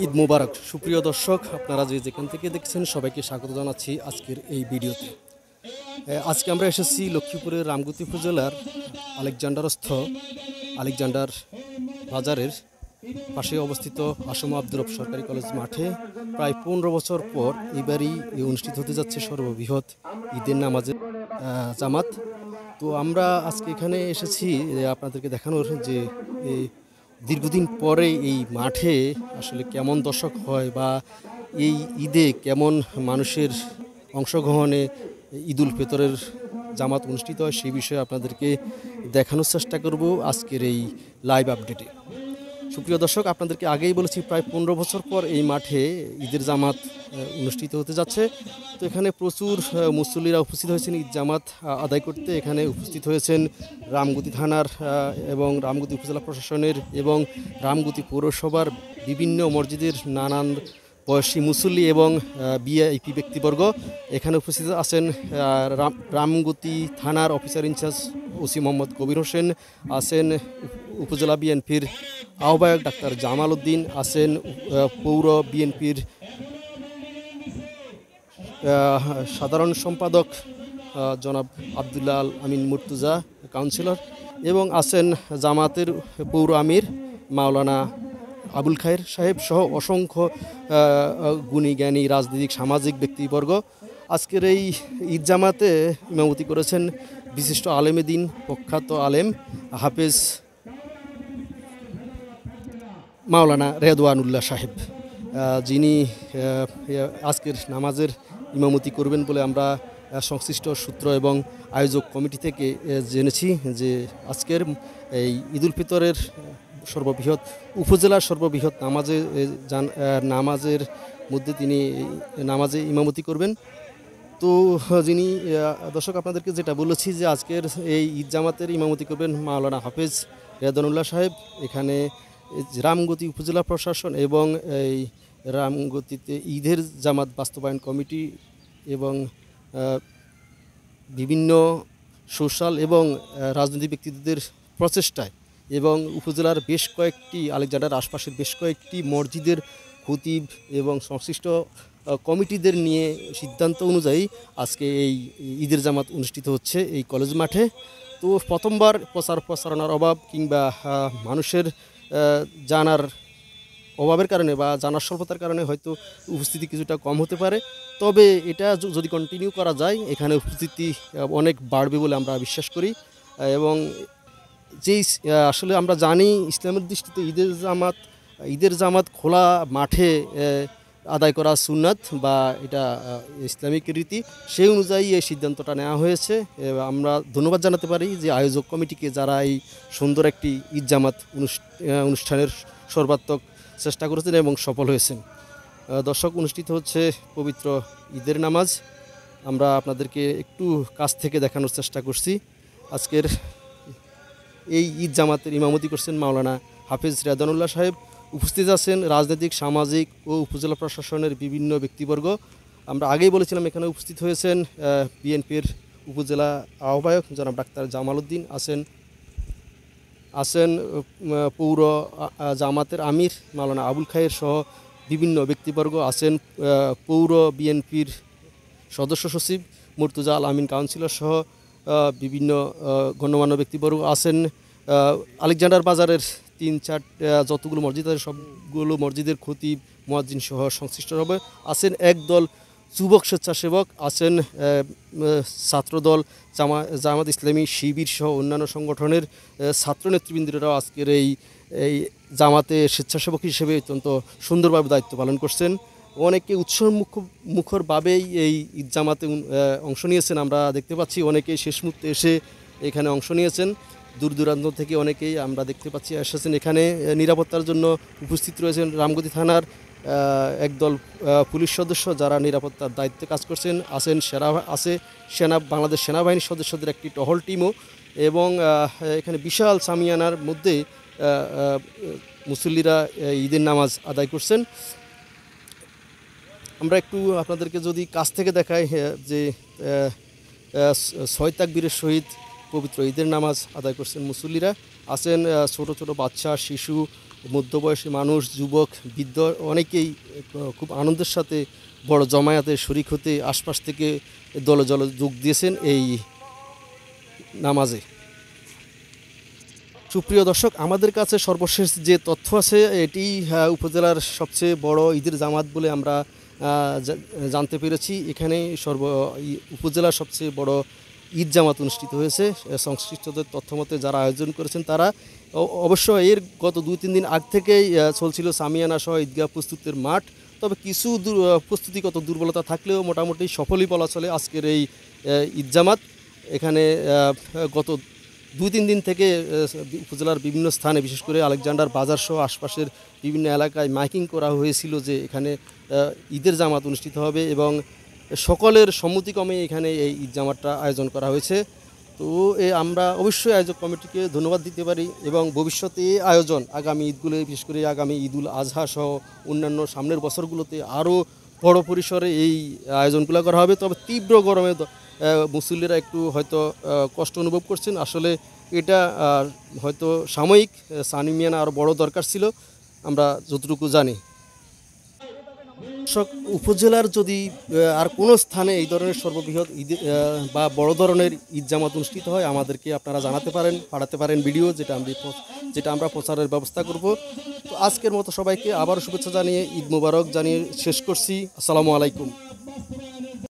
ঈদ মোবারক সুপ্রিয় দর্শক, আপনারা যেখান থেকে দেখছেন সবাইকে স্বাগত জানাচ্ছি আজকের এই ভিডিওতে। আজকে আমরা এসেছি লক্ষ্মীপুরের রামগতি উপজেলার আলেকজান্ডার বাজারের পাশে অবস্থিত আসম আব্দুর রব সরকারি কলেজ মাঠে প্রায় 15 বছর পর এবারই অনুষ্ঠিত হতে যাচ্ছে সর্ববৃহৎ ঈদের নামাজের জামাত। তো আমরা আজকে এখানে এসেছি আপনাদেরকে দেখানোর যে দীর্ঘদিন পরে এই মাঠে আসলে কেমন দর্শক হয় বা এই ঈদে কেমন মানুষের অংশগ্রহণে ঈদুল ফিতরের জামাত অনুষ্ঠিত হয় সেই বিষয়ে আপনাদেরকে দেখানোর চেষ্টা করব আজকের এই লাইভ আপডেটে। সুপ্রিয় দর্শক, আপনাদেরকে আগেই বলেছি প্রায় 15 বছর পর এই মাঠে ঈদের জামাত অনুষ্ঠিত হতে যাচ্ছে। তো এখানে প্রচুর মুসল্লিরা উপস্থিত হয়েছেন ঈদ জামাত আদায় করতে। এখানে উপস্থিত হয়েছেন রামগতি থানার এবং রামগতি উপজেলা প্রশাসনের এবং রামগতি পৌরসভার বিভিন্ন মসজিদের নানান বয়সী মুসল্লি এবং ভিআইপি ব্যক্তিবর্গ। এখানে উপস্থিত আছেন রামগতি থানার officer in charge OC Mohammad Kabir Hossain, আছেন উপজেলা বিএনপির আহ্বায়ক ডাক্তার জামাল উদ্দিন, আছেন পৌর বিএনপির সাধারণ সম্পাদক জনাব আবদুল্লাহ আল আমিন মুর্তুজা কাউন্সিলর, এবং আছেন জামাতের পৌর আমির মাওলানা আবুল খায়ের সাহেব সহ অসংখ্য গুণী জ্ঞানী রাজনৈতিক সামাজিক ব্যক্তিবর্গ। আজকের এই ঈদ জামাতে ইমামতি করেছেন বিশিষ্ট আলেমে দিন, প্রখ্যাত আলেম হাফেজ মাওলানা রেদওয়ানুল্লাহ সাহেব, যিনি আজকের নামাজের ইমামতি করবেন বলে আমরা সংশ্লিষ্ট সূত্র এবং আয়োজক কমিটি থেকে জেনেছি যে আজকের এই ঈদুল ফিতরের সর্ববৃহৎ উপজেলার সর্ববৃহৎ নামাজের মধ্যে তিনি নামাজে ইমামতি করবেন। তো যিনি দর্শক আপনাদেরকে যেটা বলেছি যে আজকের এই ঈদ জামাতের ইমামতি করবেন মাওলানা হাফেজ রেদওয়ানুল্লাহ সাহেব। এখানে রামগতি উপজেলা প্রশাসন এবং এই রামগতিতে ঈদের জামাত বাস্তবায়ন কমিটি এবং বিভিন্ন সোশ্যাল এবং রাজনৈতিক ব্যক্তিদের প্রচেষ্টায় এবং উপজেলার বেশ কয়েকটি আলেকজান্ডার আশপাশের বেশ কয়েকটি মসজিদের খতিব এবং সংশ্লিষ্ট কমিটিদের নিয়ে সিদ্ধান্ত অনুযায়ী আজকে এই ঈদের জামাত অনুষ্ঠিত হচ্ছে এই কলেজ মাঠে। তো প্রথমবার প্রচারণার অভাব কিংবা মানুষের জানার অভাবের কারণে বা জানার স্বল্পতার কারণে হয়তো উপস্থিতি কিছুটা কম হতে পারে, তবে এটা যদি কন্টিনিউ করা যায় এখানে উপস্থিতি অনেক বাড়বে বলে আমরা বিশ্বাস করি। এবং যেই আসলে আমরা জানি ইসলামের দৃষ্টিতে ঈদের জামাত খোলা মাঠে আদায় করা সুন্নাত বা এটা ইসলামিক রীতি, সেই অনুযায়ী এই সিদ্ধান্তটা নেওয়া হয়েছে। আমরা ধন্যবাদ জানাতে পারি যে আয়োজক কমিটিকে, যারা এই সুন্দর একটি ঈদ জামাত অনুষ্ঠানের সর্বাত্মক চেষ্টা করেছেন এবং সফল হয়েছেন। দর্শক, অনুষ্ঠিত হচ্ছে পবিত্র ঈদের নামাজ। আমরা আপনাদেরকে একটু কাছ থেকে দেখানোর চেষ্টা করছি। আজকের এই ঈদ জামাতের ইমামতি করছেন মাওলানা হাফেজ রেদওয়ানুল্লাহ সাহেব। উপস্থিত আছেন রাজনৈতিক, সামাজিক ও উপজেলা প্রশাসনের বিভিন্ন ব্যক্তিবর্গ। আমরা আগেই বলেছিলাম এখানে উপস্থিত হয়েছেন বিএনপির উপজেলা আহ্বায়ক জনাব ডাক্তার জামাল উদ্দিন, আছেন পৌর জামাতের আমির মাওলানা আবুল খায়ের সহ বিভিন্ন ব্যক্তিবর্গ, আছেন পৌর বিএনপির সদস্য সচিব মুর্তুজা আল আমিন কাউন্সিলর সহ বিভিন্ন গণ্যমান্য ব্যক্তিবর্গ, আছেন আলেকজান্ডার বাজারের 3-4 যতগুলো মসজিদ আছে সবগুলো মসজিদের খতিব মুয়াজ্জিন সহ সংশ্লিষ্ট হবে, আছেন একদল যুবক স্বেচ্ছাসেবক, আছেন ছাত্রদল, জামাত ইসলামী শিবির সহ অন্যান্য সংগঠনের ছাত্র নেতৃবৃন্দরাও আজকের এই জামাতে স্বেচ্ছাসেবক হিসেবে অত্যন্ত সুন্দরভাবে দায়িত্ব পালন করছেন। অনেকে মুখরভাবেই এই ঈদ জামাতে অংশ নিয়েছেন। আমরা দেখতে পাচ্ছি অনেকেই শেষ মুহূর্তে এসে এখানে অংশ নিয়েছেন। দূর দূরান্ত থেকে অনেকেই আমরা দেখতে পাচ্ছি এসেছেন। এখানে নিরাপত্তার জন্য উপস্থিত রয়েছেন রামগতি থানার একদল পুলিশ সদস্য, যারা নিরাপত্তার দায়িত্বে কাজ করছেন। বাংলাদেশ সেনাবাহিনীর সদস্যদের একটি টহল টিমও, এবং এখানে বিশাল সামিয়ানার মধ্যে মুসল্লিরা ঈদের নামাজ আদায় করছেন। আমরা একটু আপনাদেরকে যদি কাছ থেকে দেখাই যে 6 তাকবীরের সহিত পবিত্র ঈদের নামাজ আদায় করছেন মুসল্লিরা। আছেন ছোট ছোট বাচ্চা, শিশু ও মধ্যবয়সী মানুষ, যুবক, বৃদ্ধ অনেকেই খুব আনন্দের সাথে বড় জমায়েতে শরিক হতে আশপাশ থেকে দলে দলে যোগ দিয়েছেন এই নামাজে। সুপ্রিয় দর্শক, আমাদের কাছে সর্বশেষ যে তথ্য আছে এটি উপজেলার সবচেয়ে বড় ঈদের জামাত বলে আমরা জানতে পেরেছি। এখানে উপজেলার সবচেয়ে বড় ঈদ জামাত অনুষ্ঠিত হয়েছে। সংশ্লিষ্টদের তথ্য মতে যারা আয়োজন করেছেন তারা অবশ্য এর গত 2-3 দিন আগ থেকেই চলছিল সামিয়ানা সহ ঈদগাহ প্রস্তুতের মাঠ। তবে কিছু প্রস্তুতিগত দুর্বলতা থাকলেও মোটামুটি সফলই বলা চলে আজকের এই ঈদ জামাত। এখানে গত 2-3 দিন থেকে উপজেলার বিভিন্ন স্থানে, বিশেষ করে আলেকজান্ডার বাজার সহ আশপাশের বিভিন্ন এলাকায় মাইকিং করা হয়েছিল যে এখানে ঈদের জামাত অনুষ্ঠিত হবে এবং সকলের সম্মতিক্রমে এখানে এই ঈদ জামাতটা আয়োজন করা হয়েছে। তো আমরা অবশ্যই আয়োজক কমিটিকে ধন্যবাদ দিতে পারি এবং ভবিষ্যতে এই আয়োজন আগামী ঈদগুলো, বিশেষ করে আগামী ঈদুল আজহা সহ অন্যান্য সামনের বছরগুলোতে আরও বড় পরিসরে এই আয়োজনগুলো করা হবে। তবে তীব্র গরমে মুসল্লিরা একটু হয়তো কষ্ট অনুভব করছেন। আসলে এটা হয়তো সাময়িক, সানিমিয়ানা আরও বড় দরকার ছিল আমরা যতটুকু জানি। উপজেলার যদি আর কোনো স্থানে এই ধরনের সর্ববৃহৎ ঈদ বা বড় ধরনের ঈদ জামাত অনুষ্ঠিত হয় আমাদেরকে আপনারা জানাতে পারেন, পাঠাতে পারেন ভিডিও, যেটা আমরা প্রচারের ব্যবস্থা করব। তো আজকের মতো সবাইকে আবারও শুভেচ্ছা জানিয়ে ঈদ মোবারক জানিয়ে শেষ করছি। আসসালামু আলাইকুম।